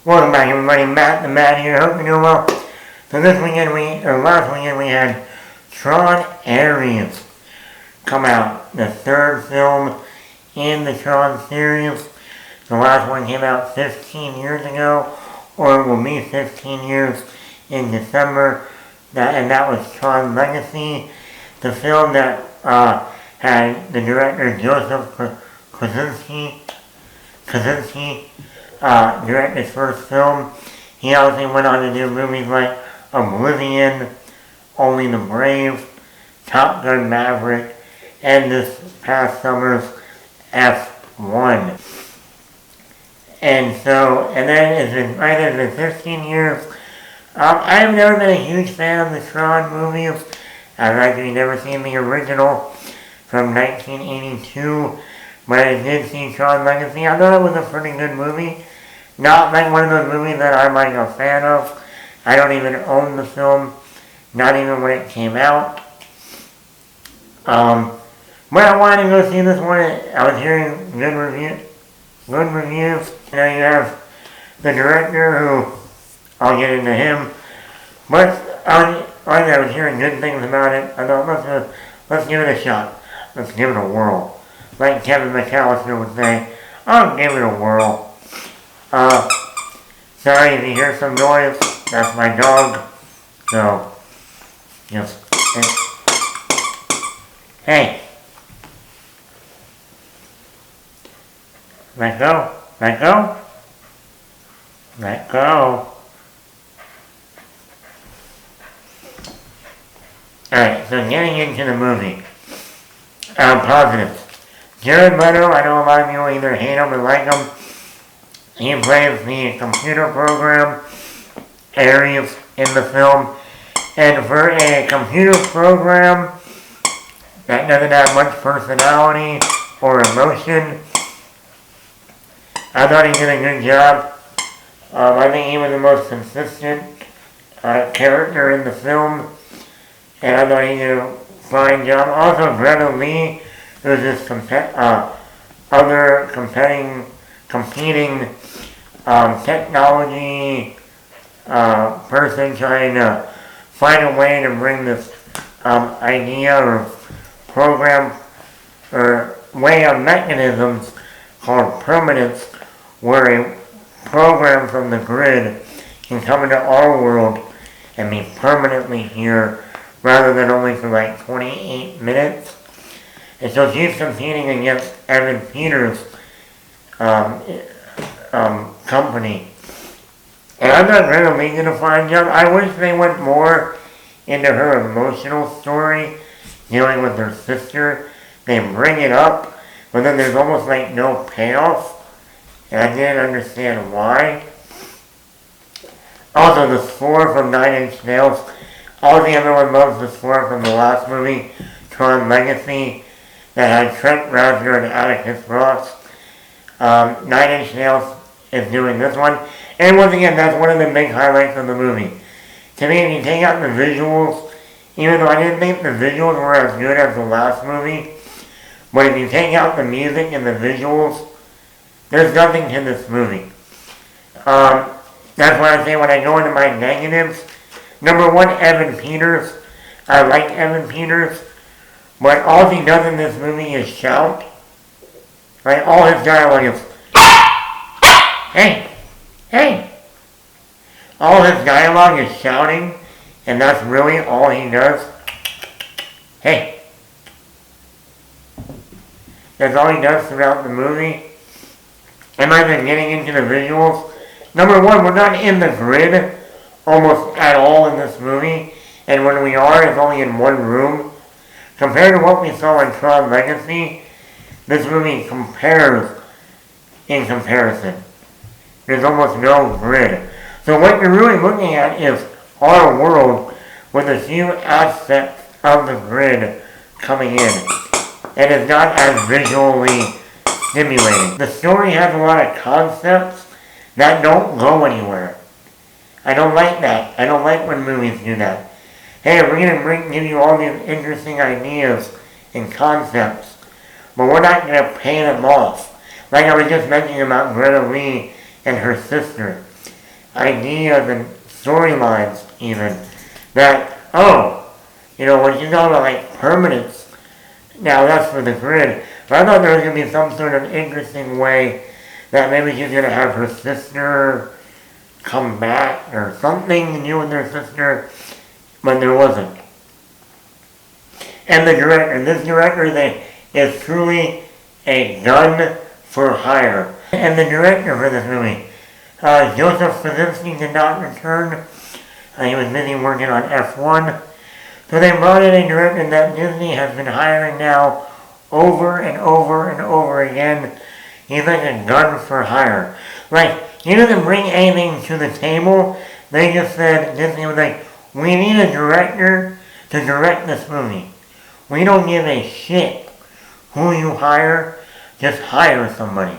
Welcome back everybody, Matt the Matt here, hope you're doing well. So last weekend we had Tron Ares come out, the third film in the Tron series. The last one came out 15 years ago, or it will be 15 years in December, and that was Tron Legacy, the film that had the director Joseph Kosinski direct his first film. He also went on to do movies like Oblivion, Only the Brave, Top Gun Maverick, and this past summer's F1. And then it's been 15 years. I have never been a huge fan of the Tron movies. I've actually never seen the original from 1982. But I did see Tron Legacy. I thought it was a pretty good movie. Not like one of those movies that I'm like a fan of. I don't even own the film. Not even when it came out. But I wanted to go see this one. I was hearing good reviews. You know, you have the director who, I'll get into him. But I was hearing good things about it. I thought, let's give it a shot. Let's give it a whirl. Like Kevin McAllister would say, I'll give it a whirl. Sorry if you hear some noise, that's my dog. So, just, hey. Let go. Alright, so getting into the movie. Positives. Jared Leto, I know a lot of you will either hate him or like him. He plays the computer program Ares in the film. And for a computer program that doesn't have much personality or emotion, I thought he did a good job. I think he was the most consistent character in the film. And I thought he did a fine job. Also, Greta Lee, who's this other competing technology person trying to find a way to bring this idea or program or way of mechanisms called permanence, where a program from the grid can come into our world and be permanently here rather than only for like 28 minutes. And so she's competing against Evan Peters' company. And I'm not really going to find out. I wish they went more into her emotional story, dealing with her sister. They bring it up, but then there's almost like no payoff. And I didn't understand why. Also, the score from 9 Inch Nails. Obviously, everyone loves the score from the last movie, Tron Legacy, that had Trent Reznor and Atticus Ross. 9 Inch Nails is doing this one. And once again, that's one of the big highlights of the movie. To me, if you take out the visuals, even though I didn't think the visuals were as good as the last movie, but if you take out the music and the visuals, there's nothing to this movie. That's why I say when I go into my negatives, number one, Evan Peters. I like Evan Peters, but all he does in this movie is shout. Right? All his dialogue is, hey. All his dialogue is shouting, and that's really all he does. Hey. That's all he does throughout the movie. Am I then getting into the visuals? Number one, we're not in the grid almost at all in this movie, and when we are, it's only in one room. Compared to what we saw in Tron Legacy, this movie compares in comparison. There's almost no grid. So what you're really looking at is our world with a few aspects of the grid coming in. And it's not as visually stimulating. The story has a lot of concepts that don't go anywhere. I don't like that. I don't like when movies do that. Hey, we're going to give you all these interesting ideas and concepts, but we're not going to pay them off. Like I was just mentioning about Greta Lee and her sister. ideas and storylines even that, oh, when you talk about like permanence, now that's for the grid. But I thought there was going to be some sort of interesting way that maybe she's going to have her sister come back or something new with her sister, but there wasn't. And this director is truly a gun for hire. And the director for this movie, Joseph Kosinski, did not return. He was busy working on F1. So they brought in a director that Disney has been hiring now over and over and over again. He's like a gun for hire. Like, he doesn't bring anything to the table. They just said, Disney was like, we need a director to direct this movie. We don't give a shit who you hire, just hire somebody.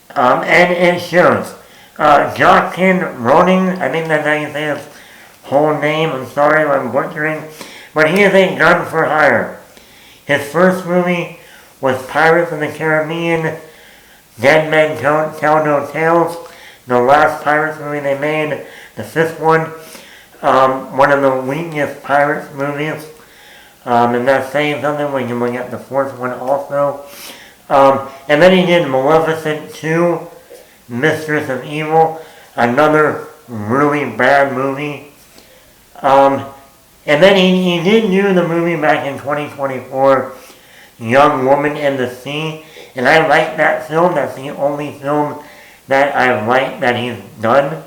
And it shows. Joaquin Roning, I think that's how you say his whole name, I'm sorry if I'm butchering, but he is a gun for hire. His first movie was Pirates of the Caribbean, Dead Men Tell No Tales, the last Pirates movie they made, the fifth one, one of the weakest Pirates movies, and that's saying something when you look at the fourth one also. And then he did Maleficent 2, Mistress of Evil, another really bad movie. And then he did do the movie back in 2024, Young Woman in the Sea, and I like that film. That's the only film that I like that he's done.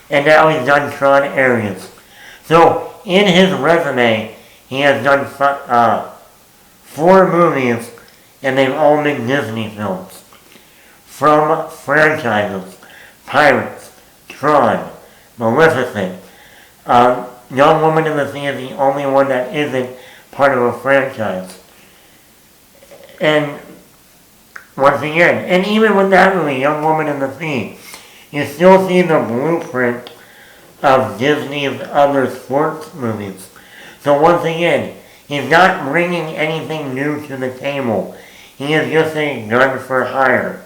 And now he's done Tron Ares. So in his resume, he has done 4 movies, and they've all been Disney films. From franchises, Pirates, Tron, Maleficent. Young Woman in the Sea is the only one that isn't part of a franchise. And once again, and even with that movie, Young Woman in the Sea, you still see the blueprint of Disney's other sports movies. So once again, he's not bringing anything new to the table. He is just a gun for hire.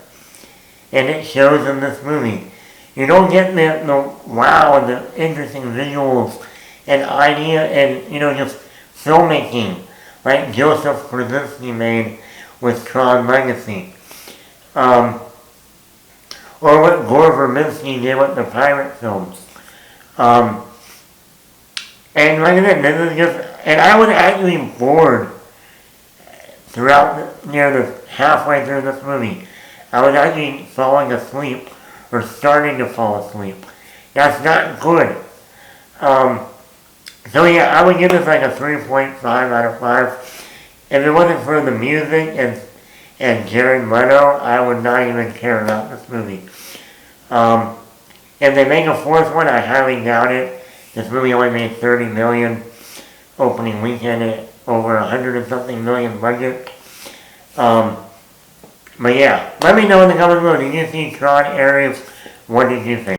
And it shows in this movie. You don't get the wow and the interesting visuals and idea and, just filmmaking like Joseph Kosinski made with Tron Legacy. Or what Gore Verbinski did with the pirate films. And like I said, this is just, and I was actually bored throughout the halfway through this movie. I was actually falling asleep or starting to fall asleep. That's not good. So yeah, I would give this like a 3.5 out of 5. If it wasn't for the music and Jared Leto, I would not even care about this movie. If they make a fourth one, I highly doubt it. This movie only made $30 million opening weekend at over 100 and something million budget. But yeah, let me know in the comments below. Did you see Tron Ares? What did you think?